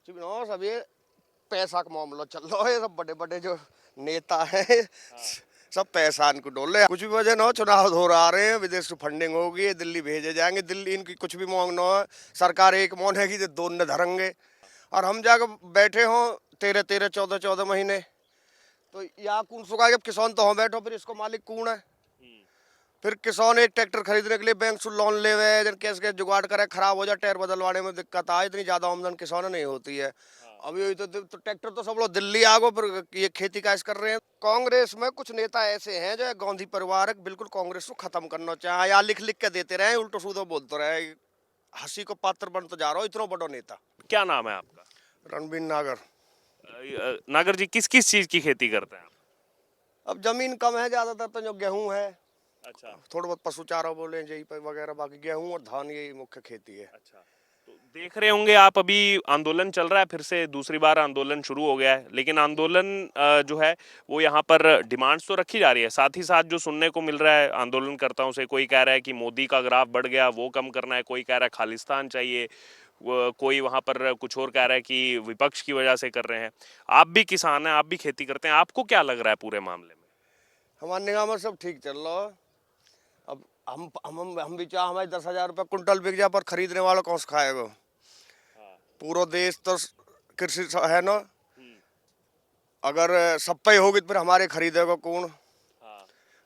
सब ये पैसा का मामला चल रहा है। सब बड़े बड़े जो नेता हैं सब पैसा इनको डोल रहे हैं। कुछ भी वजह ना हो, चुनाव हो रहे हैं, विदेश से फंडिंग होगी, दिल्ली भेजे जाएंगे। दिल्ली इनकी कुछ भी मांग ना हो, सरकार एक मौन है कि ये दोनों धरेंगे। और हम जाकर बैठे हों 13-13, 14-14 महीने, तो यहाँ कौन सुखा? जब किसान तो हम बैठो, फिर इसको मालिक कौन है? फिर किसान एक ट्रैक्टर खरीदने के लिए बैंक से लोन ले हुए, कैसे कैसे जुगाड़ करे, खराब हो जाए, टायर बदलवाने में दिक्कत आए, इतनी ज्यादा आमदन किसानों नहीं होती है। अभी यही तो ट्रैक्टर तो सब लोग दिल्ली आ गो, फिर ये खेती काश कर रहे हैं। कांग्रेस में कुछ नेता ऐसे हैं जो गांधी परिवार है, बिल्कुल कांग्रेस को खत्म करना चाहे, या लिख लिख के देते रहे, उल्टो सूदो बोलते रहे। हंसी को पात्र बनते जा रहा हो, इतना बड़ा नेता। क्या नाम है आपका? रणबीर नागर। नागर जी, किस किस चीज की खेती करते हैं आप? अब जमीन कम है, ज्यादातर तो जो गेहूं है, अच्छा। थोड़ा बहुत पशु चारा बोले यही पर वगैरह, बाकी गेहूं और धान यही मुख्य खेती है। अच्छा, तो देख रहे होंगे आप, अभी आंदोलन चल रहा है, फिर से दूसरी बार आंदोलन शुरू हो गया है। लेकिन आंदोलन जो है वो यहाँ पर डिमांड्स तो रखी जा रही है, साथ ही साथ जो सुनने को मिल रहा है आंदोलनकर्ताओं से, कोई कह रहा है कि मोदी का ग्राफ बढ़ गया, वो कम करना है, कोई कह रहा है खालिस्तान चाहिए, कोई वहां पर कुछ और कह रहा है कि विपक्ष की वजह से कर रहे हैं। आप भी किसान हैं, आप भी खेती करते हैं, आपको क्या लग रहा है पूरे मामले में? हमारे निगाह में सब ठीक चल रहा है। अब हम भी चाह हमारे 10,000 रुपये कुंटल बिक जाए, पर खरीदने वाला कौन सा खाएगा? पूरा देश तो कृषि है ना। अगर सब पे होगी तो फिर हमारे खरीदेगा कौन?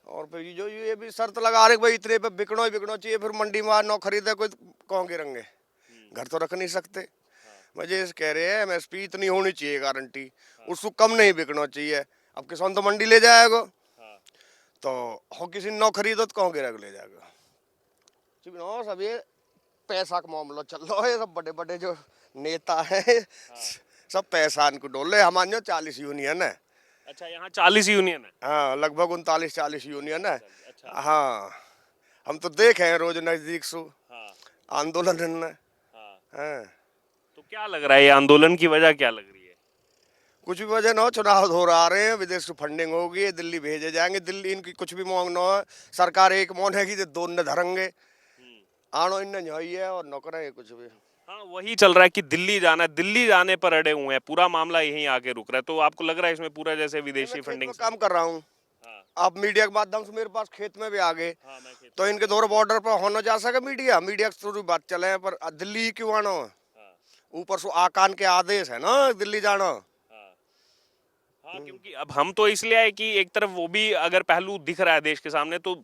और फिर जो ये भी शर्त लगा रहे भाई इतने पे बिकना ही बिकना चाहिए, फिर मंडी में ना खरीदे कोई, कौन गिरेंगे? घर तो रख नहीं सकते। मुझे कह रहे हैं एमएसपी इतनी होनी चाहिए गारंटी, उसको कम नहीं बिकना चाहिए। अब किसान तो मंडी ले जाएगा, तो हो किसी न खरीदो तो कौन गिरा ले जाएगा? सब ये पैसा का मामला चल रहा है। सब बड़े बड़े जो नेता हैं सब पैसा इनको डोल रहे हैं। हमारे यहाँ 40 यूनियन है। अच्छा, यहाँ 40 यूनियन है? हाँ, लगभग 39-40 यूनियन है। अच्छा। हाँ, हम तो देखे हैं रोज नजदीक से आंदोलन है। हाँ। तो क्या लग रहा है, ये आंदोलन की वजह क्या लग रही है? कुछ भी वजह ना हो, चुनाव हो रहे हैं, विदेश से फंडिंग होगी, दिल्ली भेजे जाएंगे। दिल्ली इनकी कुछ भी मांग ना हो, सरकार एक मौन है कि ये दोनों धरेंगे। आनो इन है और न करेंगे कुछ भी। हाँ, वही चल रहा है कि दिल्ली जाना है, दिल्ली जाने पर अड़े हुए हैं, पूरा मामला यहीं आके रुक रहा है। तो आपको लग रहा है इसमें पूरा जैसे विदेशी मैं खेत फंडिंग में से? काम कर रहा हूँ। हाँ। आप मीडिया के माध्यम से मेरे पास खेत में भी आ गए, हाँ, मैं खेत तो इनके दोनों बॉर्डर पर होना जा सके मीडिया, मीडिया के थ्रू बात चले, पर दिल्ली ही क्यों आना? हाँ। ऊपर से आकान के आदेश है ना दिल्ली जाना। हाँ। हाँ, क्योंकि अब हम तो इसलिए आए कि एक तरफ वो भी अगर पहलू दिख रहा है देश के सामने, तो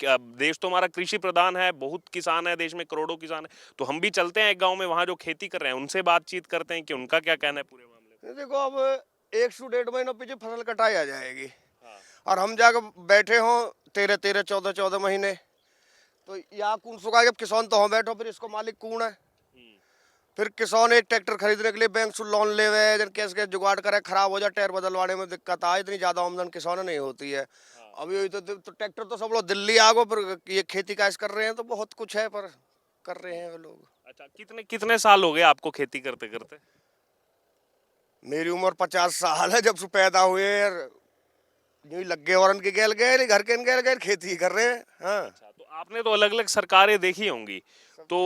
क्या देश तो हमारा कृषि प्रधान है, बहुत किसान है देश में, करोड़ों किसान है, तो हम भी चलते हैं एक गांव में, वहां जो खेती कर रहे हैं उनसे बातचीत करते हैं कि उनका क्या कहना है पूरे मामले में। देखो, अब 1 से 1.5 महीनों पीछे फसल कटाई आ जाएगी, हाँ। और हम जाकर बैठे हों 13-13, 14-14 महीने, तो यहाँ कौन सुखा? जब किसान तो हम बैठो, फिर इसको मालिक कौन है? फिर किसान एक ट्रैक्टर खरीदने के लिए बैंक से लोन ले हुए, कैसे कैसे जुगाड़ करे, खराब हो जाए, टायर बदलवाने में दिक्कत आए, इतनी ज्यादा आमदन किसानों नहीं होती है। अभी यही तो ट्रैक्टर तो सब लोग दिल्ली आ गो, फिर ये खेती काश कर रहे हैं, तो बहुत कुछ है, पर कर रहे हैं वो लोग। अच्छा, कितने कितने साल हो गए आपको खेती करते करते? मेरी उम्र 50 साल है, जब से पैदा हुए यूं ही लग गए, और इनके गैल गए, घर के गैल गए, खेती कर रहे हैं। हाँ। अच्छा, तो आपने तो अलग अलग सरकारें देखी होंगी, तो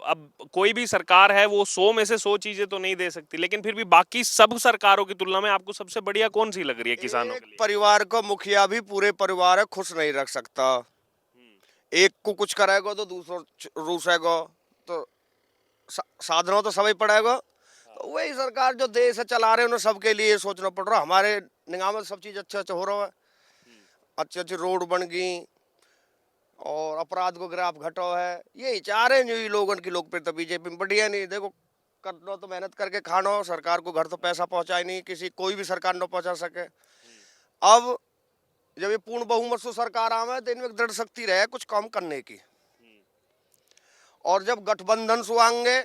अब कोई भी सरकार है वो 100 में से 100 चीजें तो नहीं दे सकती, लेकिन फिर भी बाकी सब सरकारों की तुलना में आपको सबसे बढ़िया कौन सी लग रही है किसानों एक के लिए? परिवार को मुखिया भी पूरे परिवार को खुश नहीं रख सकता। एक को कुछ करेगा तो दूसरा रूसेगा, तो साधनों तो सभी पड़ेगा। तो वही सरकार जो देश है चला रहे हैं, उन्हें सबके लिए सोचना पड़ रहा है। हमारे निगाह में सब चीज अच्छा अच्छा हो रहा है, अच्छी अच्छी रोड बन गई, और अपराध को ग्राफ घटो है। यही चाह रहे हैं जो ये लोगों की लोकप्रियता बीजेपी में बढ़िया नहीं। देखो, करना तो मेहनत करके खाना, सरकार को घर तो पैसा पहुंचाए नहीं, किसी कोई भी सरकार न पहुंचा सके। अब जब ये पूर्ण बहुमत से सरकार आवे, तो इनमें दृढ़ शक्ति रहे कुछ काम करने की। और जब गठबंधन से आएंगे,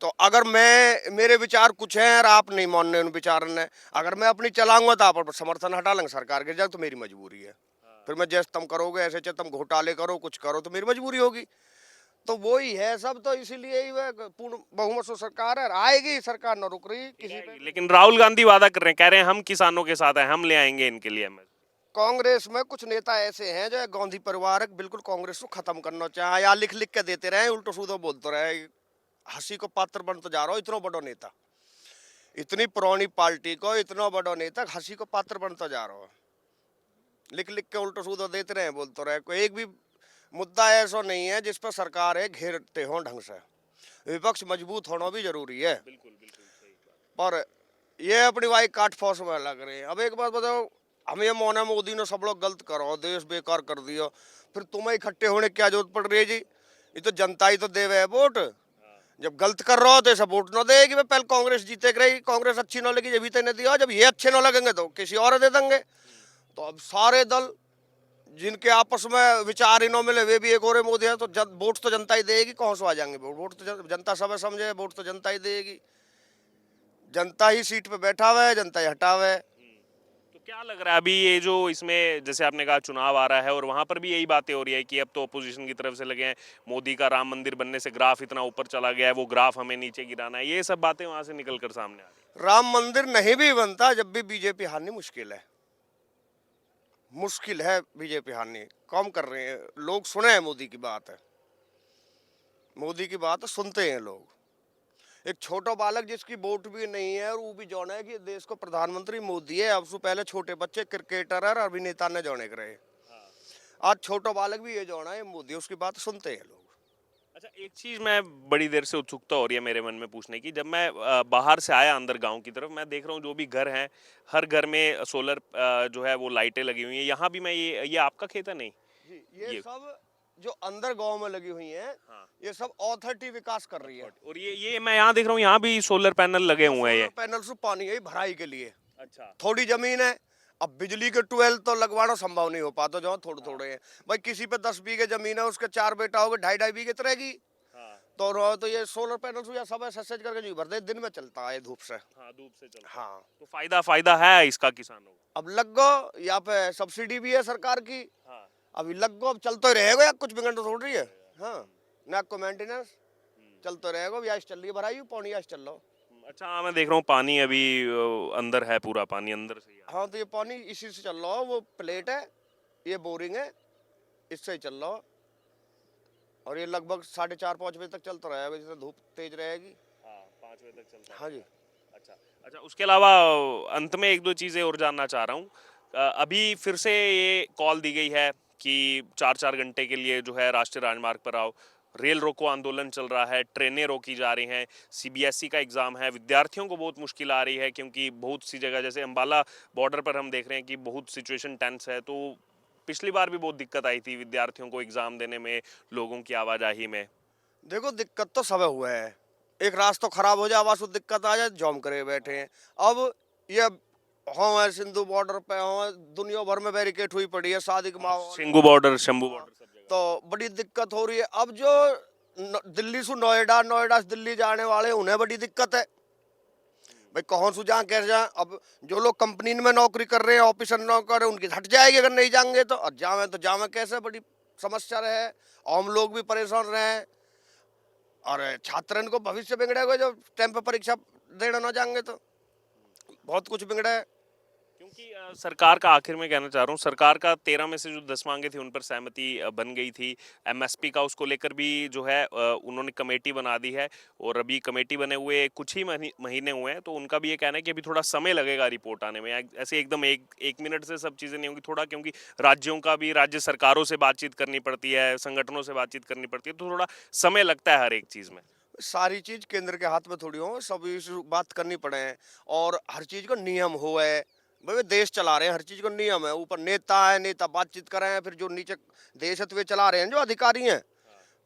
तो अगर मेरे विचार कुछ हैं और आप नहीं मान रहे उन विचार ने, अगर मैं अपनी चलाऊंगा तो आप समर्थन हटा लेंगे, सरकार गिर जाए तो मेरी मजबूरी है। फिर मैं जैसे तुम करोगे ऐसे, चाहे तुम घोटाले करो कुछ करो, तो मेरी मजबूरी होगी। तो वही है सब, तो इसीलिए ही वह पूर्ण बहुमत से सरकार है, आएगी सरकार, न रुक रही किसी पे। लेकिन राहुल गांधी वादा कर रहे हैं, कह रहे हैं हम किसानों के साथ हैं, हम ले आएंगे इनके लिए। कांग्रेस में कुछ नेता ऐसे हैं जो गांधी परिवार है, बिल्कुल कांग्रेस को खत्म करना चाहे, या लिख लिख के देते रहे, उल्टो सूदो बोलते रहे। हंसी को पात्र बनते जा रहा हो, इतना बड़ा नेता। इतनी पुरानी पार्टी को इतना बड़ा नेता हंसी को पात्र बनता जा रहा है। लिख लिख के उल्टो सूदो देते रहे, बोलते रहे। कोई एक भी मुद्दा ऐसा नहीं है जिस पर सरकार है घेरते हो ढंग से। विपक्ष मजबूत होना भी जरूरी है, बिल्कुल बिल्कुल सही बात। पर ये अपनी वाई काट फौस में लग रहे हैं। अब एक बात बताओ, हम ये मौना मोदी ने सब लोग गलत करो, देश बेकार कर दिया, फिर तुम्हें इकट्ठे होने की क्या जरूरत पड़ रही है जी? ये तो जनता ही तो देवे है वोट। जब गलत कर रहा हो तो ऐसा वोट न देगी। मैं पहले कांग्रेस जीते रही, कांग्रेस अच्छी न लगी जब भी ने दिया, जब ये अच्छे न लगेंगे तो किसी और दे देंगे। तो अब सारे दल जिनके आपस में विचार ही न मिले वे भी एक और मोदी है, तो वोट तो जनता ही देगी। कौन से आ जाएंगे वोट? वोट तो जनता सब समझे, वोट तो जनता ही देगी। जनता ही सीट पे बैठा हुआ है, जनता ही हटा हुआ है। तो क्या लग रहा है अभी ये जो इसमें जैसे आपने कहा चुनाव आ रहा है और वहां पर भी यही बातें हो रही है कि अब तो अपोजिशन की तरफ से लगे हैं, मोदी का राम मंदिर बनने से ग्राफ इतना ऊपर चला गया है, वो ग्राफ हमें नीचे गिराना है, ये सब बातें वहां से निकल कर सामने आ रही राम मंदिर नहीं भी बनता जब भी बीजेपी हारनी मुश्किल है। मुश्किल है बीजेपी हारनी। कम कर रहे हैं लोग, सुने हैं मोदी की बात है, मोदी की बात सुनते हैं लोग। एक छोटा बालक जिसकी वोट भी नहीं है और वो भी जाना है कि देश को प्रधानमंत्री मोदी है। अब से पहले छोटे बच्चे क्रिकेटर और अभिनेता ने जाने के रहे, आज छोटा बालक भी ये जाना है मोदी, उसकी बात सुनते हैं लोग। अच्छा, एक चीज मैं बड़ी देर से उत्सुकता हो रही है मेरे मन में पूछने की। जब मैं बाहर से आया अंदर गांव की तरफ, मैं देख रहा हूँ जो भी घर हैं, हर घर में सोलर जो है वो लाइटें लगी हुई हैं। यहाँ भी मैं ये आपका खेत है? नहीं जी, ये सब जो अंदर गांव में लगी हुई हैं, हाँ। ये सब अथॉरिटी विकास कर रही है। और ये मैं यहाँ देख रहा हूँ, यहाँ भी सोलर पैनल लगे हुए हैं। ये पैनल से पानी है भराई के लिए। अच्छा। थोड़ी जमीन है, अब बिजली के ट्वेल्व तो लगवाना संभव नहीं हो पाता, जो थोड़े थोड़े हैं। भाई किसी पे 10 बीघे जमीन है, उसके 4 बेटा हो गए, 2.5 बीघे तो रहेगी। तो ये सोलर पैनल से या सब ससेज करके जी भर दे, दिन में चलता है धूप से। हाँ, धूप से चलता है। हाँ, तो फायदा है इसका किसानों को। अब लग गो, यहाँ पे सब्सिडी भी है सरकार की। हाँ। अभी लग गो, अब चलते ही रहेगा, या कुछ बिगड़ तो थोड़ रही है। हाँ, ना को मेंटेनेंस चलते रहेगा। अभी आज चल रही है भराई, पानी आज चल रहा। अच्छा, हाँ, मैं देख रहा हूँ पानी अभी अंदर है, पूरा पानी अंदर से ही आ रहा है। हाँ, तो ये पानी इसी से चल रहा है। वो प्लेट है, ये बोरिंग है, इससे ही चल रहा है। और ये लगभग 4:30-5 बजे तक चलता रहेगा, जिससे धूप तेज रहेगी। हाँ, 5 बजे तक चलता है। हाँ जी। अच्छा, उसके अलावा अंत में एक दो चीज़ें और जानना चाह रहा हूँ। अभी फिर से ये कॉल दी गई है कि 4-4 घंटे के लिए जो है राष्ट्रीय राजमार्ग पर आओ। रेल रोको आंदोलन चल रहा है, ट्रेनें रोकी जा रही हैं, सीबीएसई का एग्ज़ाम है, विद्यार्थियों को बहुत मुश्किल आ रही है क्योंकि बहुत सी जगह जैसे अम्बाला बॉर्डर पर हम देख रहे हैं कि बहुत सिचुएशन टेंस है। तो पिछली बार भी बहुत दिक्कत आई थी विद्यार्थियों को एग्ज़ाम देने में, लोगों की आवाजाही में। देखो, दिक्कत तो सब हुआ है। एक रास्ता खराब हो जाए, आवाज को दिक्कत आ जाए, जॉम करे बैठे हैं। अब ये हाँ है सिंधु बॉर्डर पे, हाँ दुनिया भर में बैरिकेड हुई पड़ी है, शादी के माहौल, सिंगू बॉर्डर, शंभू बॉर्डर, सब जगह। तो बड़ी दिक्कत हो रही है। अब जो दिल्ली से नोएडा, नोएडा से दिल्ली जाने वाले, उन्हें बड़ी दिक्कत है। भाई कौन सु जहाँ कैसे जाए? अब जो लोग कंपनी में नौकरी कर रहे हैं, ऑफिसर नौकर, उनकी हट जाएगी अगर नहीं जाएंगे तो। और जावे तो जावे कैसे, बड़ी समस्या रहे। आम लोग भी परेशान रहे, और छात्रन को भविष्य बिगड़ेगा जो टाइम पे परीक्षा देना ना जाएंगे तो। बहुत कुछ बिगड़ा है। क्योंकि सरकार का, आखिर में कहना चाह रहा हूँ, सरकार का 13 में से जो 10 मांगे थी उन पर सहमति बन गई थी। एमएसपी का उसको लेकर भी जो है उन्होंने कमेटी बना दी है और अभी कमेटी बने हुए कुछ ही महीने हुए हैं, तो उनका भी ये कहना है कि अभी थोड़ा समय लगेगा रिपोर्ट आने में। ऐसे एकदम एक मिनट से सब चीज़ें नहीं होंगी, थोड़ा, क्योंकि राज्यों का भी, राज्य सरकारों से बातचीत करनी पड़ती है, संगठनों से बातचीत करनी पड़ती है, तो थोड़ा समय लगता है हर एक चीज़ में। सारी चीज केंद्र के हाथ में थोड़ी हो, सभी से बात करनी पड़े, और हर चीज को नियम हो है। भाई वे देश चला रहे हैं, हर चीज को नियम है। ऊपर नेता है, नेता बातचीत कर रहे हैं, फिर जो नीचे देश है तो वे चला रहे हैं, जो अधिकारी हैं,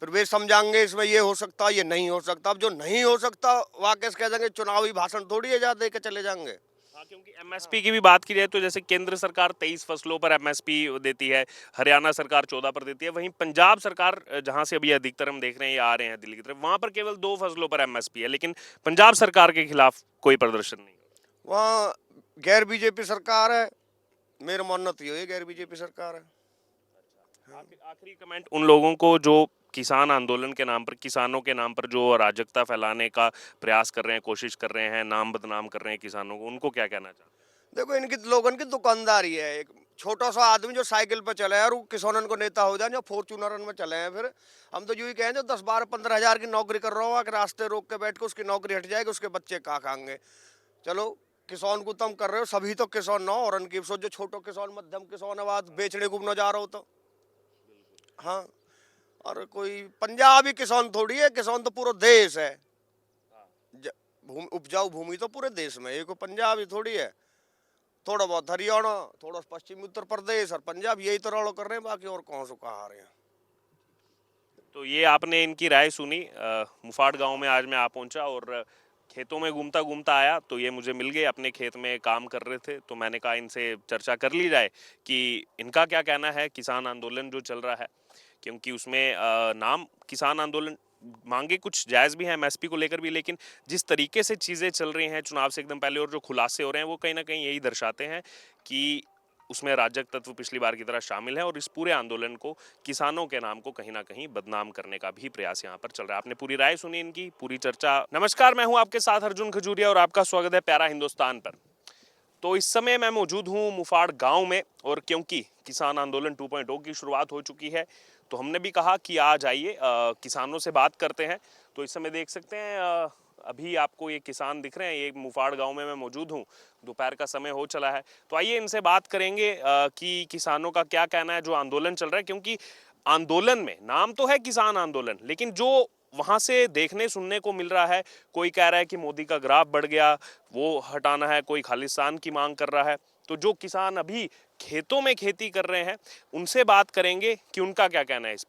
फिर वे समझाएंगे इसमें ये हो सकता, ये नहीं हो सकता। अब जो नहीं हो सकता वाकई कह देंगे, चुनावी भाषण थोड़ी है, जा दे के चले जाएंगे। हाँ, क्योंकि एमएसपी की भी बात की जाए तो जैसे केंद्र सरकार 23 फसलों पर एमएसपी देती है, हरियाणा सरकार 14 पर देती है, वहीं पंजाब सरकार जहां से अभी अधिकतर हम देख रहे हैं ये आ रहे हैं दिल्ली की तरफ, वहां पर केवल 2 फसलों पर एमएसपी है, लेकिन पंजाब सरकार के खिलाफ कोई प्रदर्शन नहीं। वहाँ गैर बीजेपी सरकार है, मेरा मानना तो ये गैर बीजेपी सरकार है। आखिरी कमेंट उन लोगों को जो किसान आंदोलन के नाम पर, किसानों के नाम पर जो अराजकता फैलाने का प्रयास कर रहे हैं, कोशिश कर रहे हैं, नाम बदनाम कर रहे हैं किसानों को, उनको क्या कहना चाहते हैं? देखो, इनकी लोगन की दुकानदारी है। एक छोटा सा आदमी जो साइकिल पे चले और वो किसानन को नेता हो जाए, जो फॉर्चूनर में चले हैं, फिर हम तो यूं ही कहें, जो 10-12-15 हजार की नौकरी कर रहा हो, कि रास्ते रोक के बैठ के उसकी नौकरी हट जाएगी, उसके बच्चे कहाँ खाएंगे? चलो किसान को तुम कर रहे हो, सभी तो किसान ना और उनकी सो जो छोटो किसान मध्यम किसान है बात बेचने को न जा रहा हो तो। हाँ, और कोई पंजाबी किसान थोड़ी है, किसान तो पूरा देश है। उपजाऊ भूमि तो पूरे देश में, एक पंजाबी थोड़ी है। थोड़ा बहुत हरियाणा, थोड़ा पश्चिमी उत्तर प्रदेश और पंजाब, यही तो रौलो कर रहे हैं, बाकी और कौन से कहा रहे हैं। तो ये आपने इनकी राय सुनी। मुफाड़ गांव में आज मैं आ पहुंचा और खेतों में घूमता घूमता आया तो ये मुझे मिल गए, अपने खेत में काम कर रहे थे। तो मैंने कहा इनसे चर्चा कर ली जाए कि इनका क्या कहना है किसान आंदोलन जो चल रहा है, क्योंकि उसमें नाम किसान आंदोलन, मांगे कुछ जायज़ भी हैं एमएसपी को लेकर भी, लेकिन जिस तरीके से चीज़ें चल रही हैं चुनाव से एकदम पहले और जो खुलासे हो रहे हैं वो कहीं ना कहीं यही दर्शाते हैं कि उसमें राजग तत्व पिछली बार की तरह शामिल है और इस पूरे आंदोलन को, किसानों के नाम को कहीं ना कहीं बदनाम करने का भी प्रयास यहाँ पर चल रहा है। आपने पूरी राय सुनी इनकी, पूरी चर्चा। नमस्कार, मैं हूँ आपके साथ अर्जुन खजूरिया और आपका स्वागत है प्यारा हिंदुस्तान पर। तो इस समय मैं मौजूद हूँ मुफाड़ गांव में और क्योंकि किसान आंदोलन 2.0 की शुरुआत हो चुकी है तो हमने भी कहा कि आज आइए किसानों से बात करते हैं। तो इस समय देख सकते हैं अभी आपको ये किसान दिख रहे हैं, ये मुफाड़ गांव में मैं मौजूद हूँ, दोपहर का समय हो चला है। तो आइए इनसे बात करेंगे कि किसानों का क्या कहना है जो आंदोलन चल रहा है, क्योंकि आंदोलन में नाम तो है किसान आंदोलन, लेकिन जो वहां से देखने सुनने को मिल रहा है, कोई कह रहा है कि मोदी का ग्राफ बढ़ गया वो हटाना है, कोई खालिस्तान की मांग कर रहा है। तो जो किसान अभी खेतों में खेती कर रहे हैं उनसे बात करेंगे कि उनका क्या कहना है इस पर।